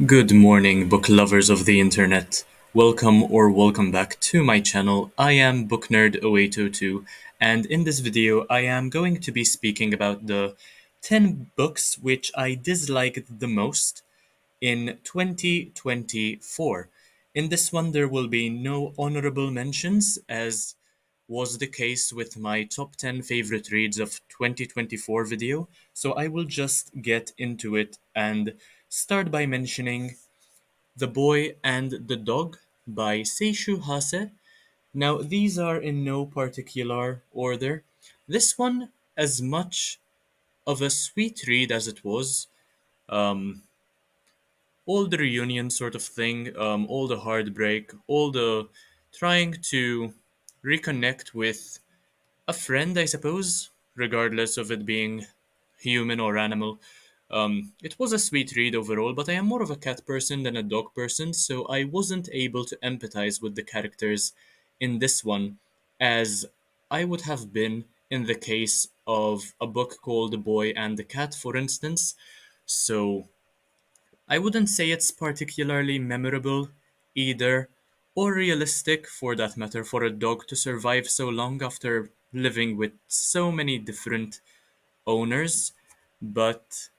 Good morning, book lovers of the internet. Welcome back to my channel. I am BookNerd0802, and in this video, I am going to be speaking about the 10 books which I disliked the most in 2024. In this one, there will be no honorable mentions, as was the case with my top 10 favorite reads of 2024 video, so I will just get into it and start by mentioning The Boy and the Dog by Seishu Hase. Now, these are in no particular order. This one, as much of a sweet read as it was, um, all the reunion sort of thing, all the heartbreak, all the trying to reconnect with a friend, I suppose, regardless of it being human or animal. It was a sweet read overall, but I am more of a cat person than a dog person, so I wasn't able to empathize with the characters in this one as I would have been in the case of a book called The Boy and the Cat, for instance. So I wouldn't say it's particularly memorable either, or realistic for that matter, for a dog to survive so long after living with so many different owners, but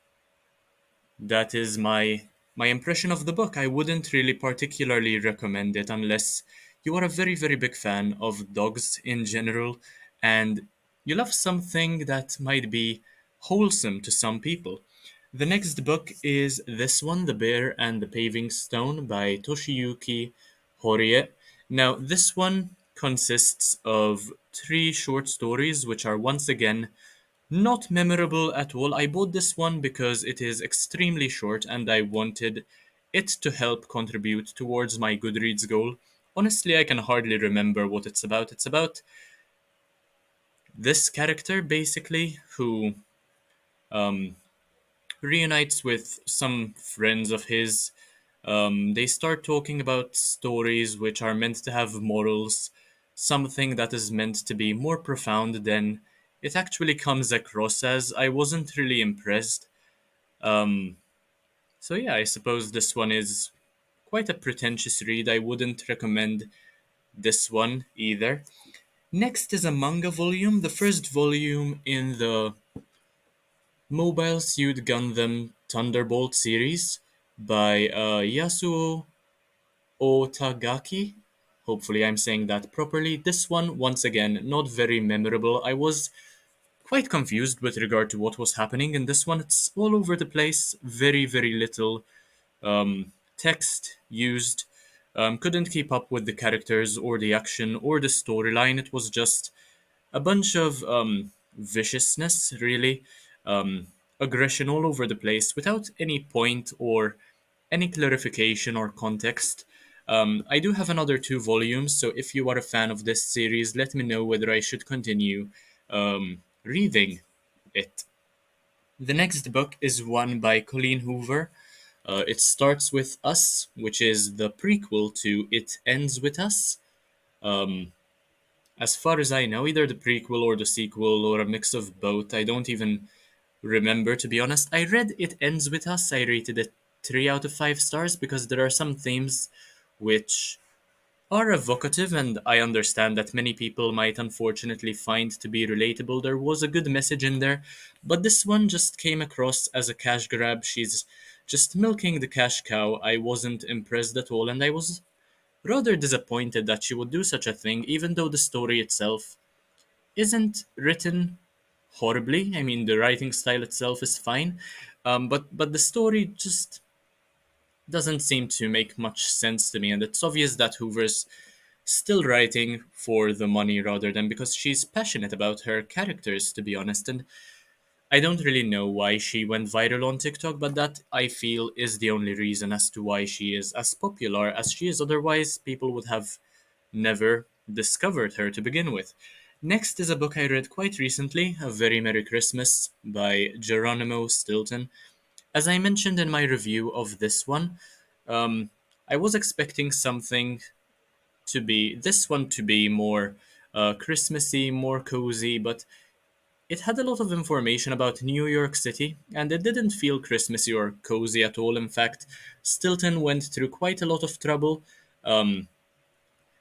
that is my impression of the book. I wouldn't really particularly recommend it unless you are a very, very big fan of dogs in general and you love something that might be wholesome to some people. The next book is this one, The Bear and the Paving Stone by Toshiyuki Horie. Now, this one consists of three short stories, which are once again not memorable at all. I bought this one because it is extremely short and I wanted it to help contribute towards my Goodreads goal. Honestly, I can hardly remember what it's about. It's about this character, basically, who um, reunites with some friends of his. They start talking about stories which are meant to have morals, something that is meant to be more profound than it actually comes across as. I wasn't really impressed. Um, so yeah, I suppose this one is quite a pretentious read. I wouldn't recommend this one either. Next is a manga volume, the first volume in the Mobile Suit Gundam Thunderbolt series by Yasuo Otagaki. Hopefully, I'm saying that properly. This one, once again, not very memorable. I was quite confused with regard to what was happening in this one. It's all over the place, very, very little text used. Couldn't keep up with the characters or the action or the storyline. It was just a bunch of viciousness, really, aggression all over the place without any point or any clarification or context. I do have another two volumes, so if you are a fan of this series, let me know whether I should continue reading it. The next book is one by Colleen Hoover. It starts with Us, which is the prequel to It Ends with Us. Um, as far as I know, either the prequel or the sequel or a mix of both. I don't even remember, to be honest. I read It Ends With Us. I rated it 3 out of 5 stars because there are some themes which are evocative, and I understand that many people might unfortunately find to be relatable. There was a good message in there, but this one just came across as a cash grab. She's just milking the cash cow. I wasn't impressed at all, and I was rather disappointed that she would do such a thing, even though the story itself isn't written horribly. I mean, the writing style itself is fine, but the story just doesn't seem to make much sense to me, and it's obvious that Hoover's still writing for the money rather than because she's passionate about her characters, to be honest. And I don't really know why she went viral on TikTok, but that I feel is the only reason as to why she is as popular as she is. Otherwise, people would have never discovered her to begin with. Next is a book I read quite recently, A Very Merry Christmas by Geronimo Stilton. As I mentioned in my review of this one, um, I was expecting something to be this one to be more Christmassy, more cozy, but It had a lot of information about New York City, and it didn't feel Christmassy or cozy at all. In fact, Stilton went through quite a lot of trouble, um,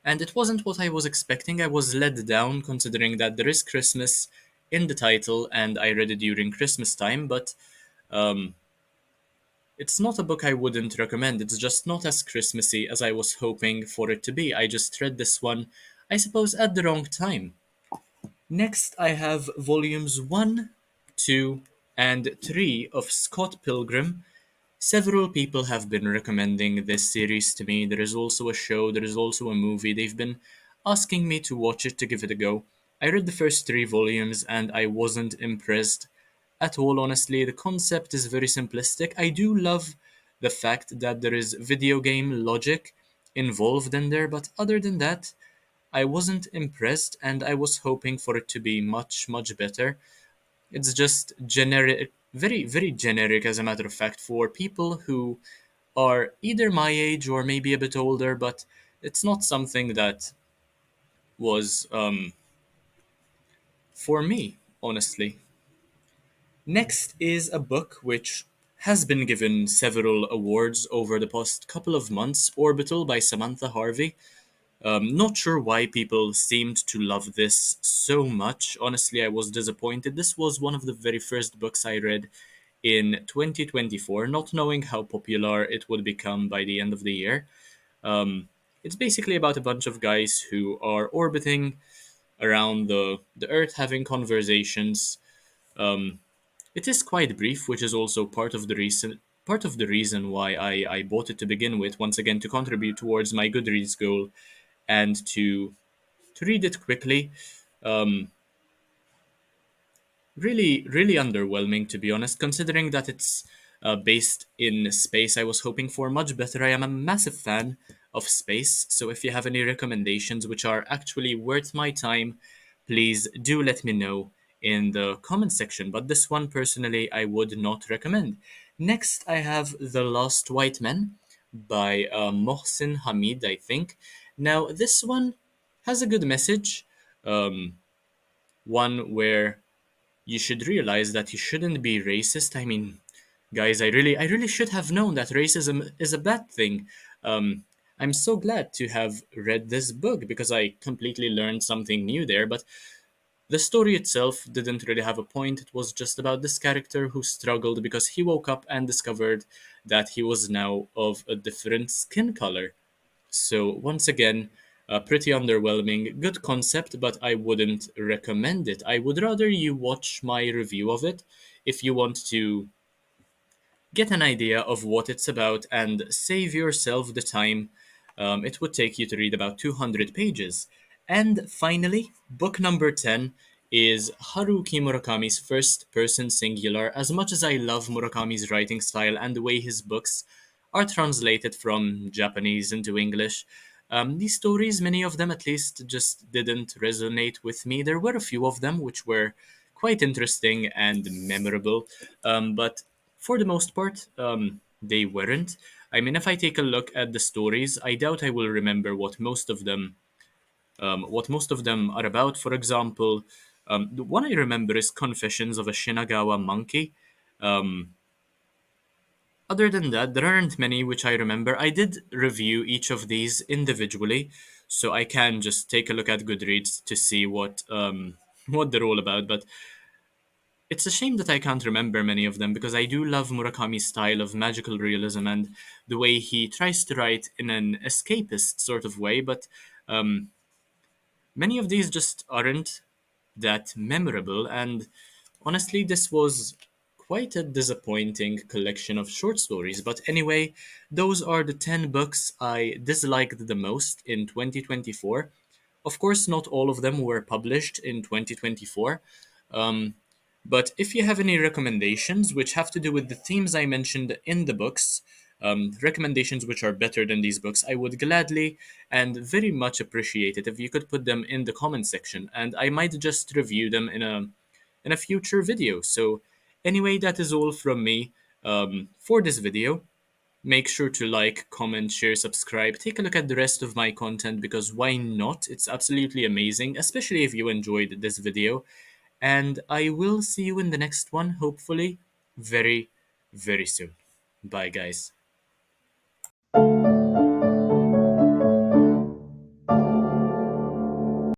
and it wasn't what I was expecting. I was let down considering that there is Christmas in the title, and I read it during Christmas time, but um, it's not a book I wouldn't recommend. It's just not as Christmassy as I was hoping for it to be. I just read this one, I suppose, at the wrong time. Next, I have volumes 1, 2, and 3 of Scott Pilgrim. Several people have been recommending this series to me. There is also a show, there is also a movie. They've been asking me to watch it, to give it a go. I read the first 3 volumes and I wasn't impressed at all, honestly. The concept is very simplistic. I do love the fact that there is video game logic involved in there, but other than that, I wasn't impressed and I was hoping for it to be much, much better. It's just generic, very, very generic, as a matter of fact, for people who are either my age or maybe a bit older, but it's not something that was for me, honestly. Next is a book which has been given several awards over the past couple of months, Orbital by Samantha Harvey. Not sure why people seemed to love this so much. Honestly, I was disappointed. This was one of the very first books I read in 2024, not knowing how popular it would become by the end of the year. Um, it's basically about a bunch of guys who are orbiting around the Earth having conversations. Um, it is quite brief, which is also part of the reason why I bought it to begin with, once again to contribute towards my Goodreads goal and to read it quickly. Um, really underwhelming, to be honest, considering that it's based in space. I was hoping for much better. I am a massive fan of space, so if you have any recommendations which are actually worth my time, please do let me know in the comment section. But this one, personally, I would not recommend. Next, I have The Last White Men by Mohsin Hamid, I think. Now, this one has a good message, one where you should realize that you shouldn't be racist. I mean, guys, I really should have known that racism is a bad thing. I'm so glad to have read this book because I completely learned something new there. But the story itself didn't really have a point. It was just about this character who struggled because he woke up and discovered that he was now of a different skin color. So once again, pretty underwhelming. Good concept, but I wouldn't recommend it. I would rather you watch my review of it if you want to get an idea of what it's about and save yourself the time it would take you to read about 200 pages. And finally, book number 10 is Haruki Murakami's first person singular. As much as I love Murakami's writing style and the way his books are translated from Japanese into English, these stories, many of them at least, just didn't resonate with me. There were a few of them which were quite interesting and memorable, but for the most part, they weren't. I mean, if I take a look at the stories, I doubt I will remember what most of them are about. For example, the one I remember is Confessions of a Shinagawa Monkey. Um, Other than that, there aren't many which I remember. I did review each of these individually, so I can just take a look at Goodreads to see what they're all about. But it's a shame that I can't remember many of them because I do love Murakami's style of magical realism and the way he tries to write in an escapist sort of way, but um, many of these just aren't that memorable, and honestly, this was quite a disappointing collection of short stories. But anyway, those are the 10 books I disliked the most in 2024. Of course, not all of them were published in 2024. Um, but if you have any recommendations which have to do with the themes I mentioned in the books, recommendations which are better than these books, I would gladly and very much appreciate it if you could put them in the comment section, and I might just review them in a future video. So anyway, that is all from me for this video. Make sure to like, comment, share, subscribe. Take a look at the rest of my content because why not? It's absolutely amazing, especially if you enjoyed this video. And I will see you in the next one, hopefully, very, very soon. Bye, guys.